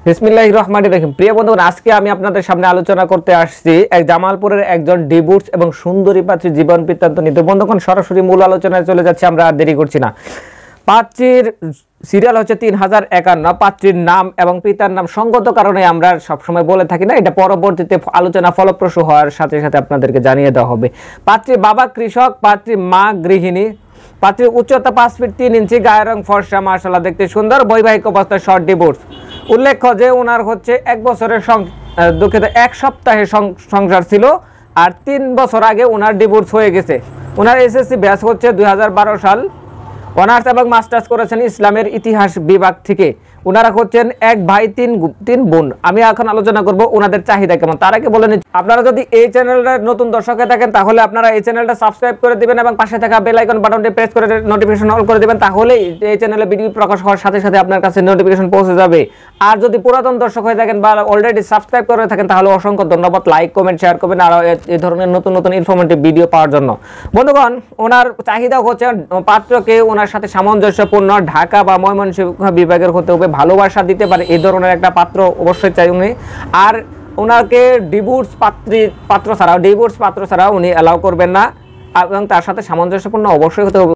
বিসমিল্লাহির রহমানির রহিম। প্রিয় বন্ধুগণ, আজকে আমি আপনাদের সামনে আলোচনা করতে আসছি এক জামালপুরের একজন ডিভোর্স এবং সুন্দরী পাত্রীর জীবন বৃত্তান্ত নিয়ে। তো বন্ধুগণ, সরাসরি মূল আলোচনায় চলে যাচ্ছে, আমরা আর দেরি করছি না। পাত্রীর সিরিয়াল হচ্ছে 3051। পাত্রীর নাম এবং পিতার নাম সঙ্গত কারণে আমরা সবসময় বলে থাকি না, এটা পরবর্তীতে আলোচনা ফলপ্রসূ হওয়ার সাথে সাথে আপনাদেরকে জানিয়ে দেওয়া হবে। পাত্রীর বাবা কৃষক, পাত্রীর মা গৃহিণী। পাত্রীর উচ্চতা 5 ফিট 3 ইঞ্চি, গায়ের রং ফর্সা, মাশাআল্লাহ দেখতে সুন্দর। বৈবাহিক অবস্থায় শর্ট ডিভোর্স। উল্লেখ্য যে ওনার হচ্ছে 1 বছরের দুঃখিত 1 সপ্তাহের সংসার ছিল, আর 3 বছর আগে ওনার ডিভোর্স হয়ে গেছে। ওনার এসএসসি ব্যাচ হচ্ছে 2012 সাল। অনার্স এবং মাস্টার্স করেছেন ইসলামের ইতিহাস বিভাগ থেকে। ওনারা হচ্ছেন এক ভাই তিন বোন। আমি এখন আলোচনা করব ওনাদের চাহিদা কেমন। তার আগে বলে নিচ্ছি, আপনারা যদি এই চ্যানেলটার নতুন দর্শক হয়ে থাকেন তাহলে আপনারা এই চ্যানেলটা সাবস্ক্রাইব করে দিবেন এবং পাশে থাকা বেল আইকন বাটনটি প্রেস করে নোটিফিকেশন অল করে দিবেন। তাহলেই এই চ্যানেলে ভিডিও প্রকাশ হওয়ার সাথে সাথে আপনার কাছে নোটিফিকেশন পৌঁছে যাবে। আর যদি পুরাতন দর্শক হয়ে থাকেন বা অলরেডি সাবস্ক্রাইব করে থাকেন তাহলে অসংখ্য ধন্যবাদ। লাইক, কমেন্ট, শেয়ার করবেন আর এই ধরনের নতুন নতুন ইনফরমেটিভ ভিডিও পাওয়ার জন্য। বন্ধুগণ, ওনার চাহিদা হচ্ছে পাত্রকে ওনার সাথে সামঞ্জস্যপূর্ণ, ঢাকা বা ময়মনসিংহ বিভাগের হতে হবে, ভালোবাসা দিতে পারে এই ধরনের একটা পাত্র অবশ্যই চাই উনি। আর ওনাকে ডিভোর্স পাত্র ছাড়া উনি অ্যালাউ করবেন না এবং তার সাথে সামঞ্জস্যপূর্ণ অবশ্যই হতে হবে।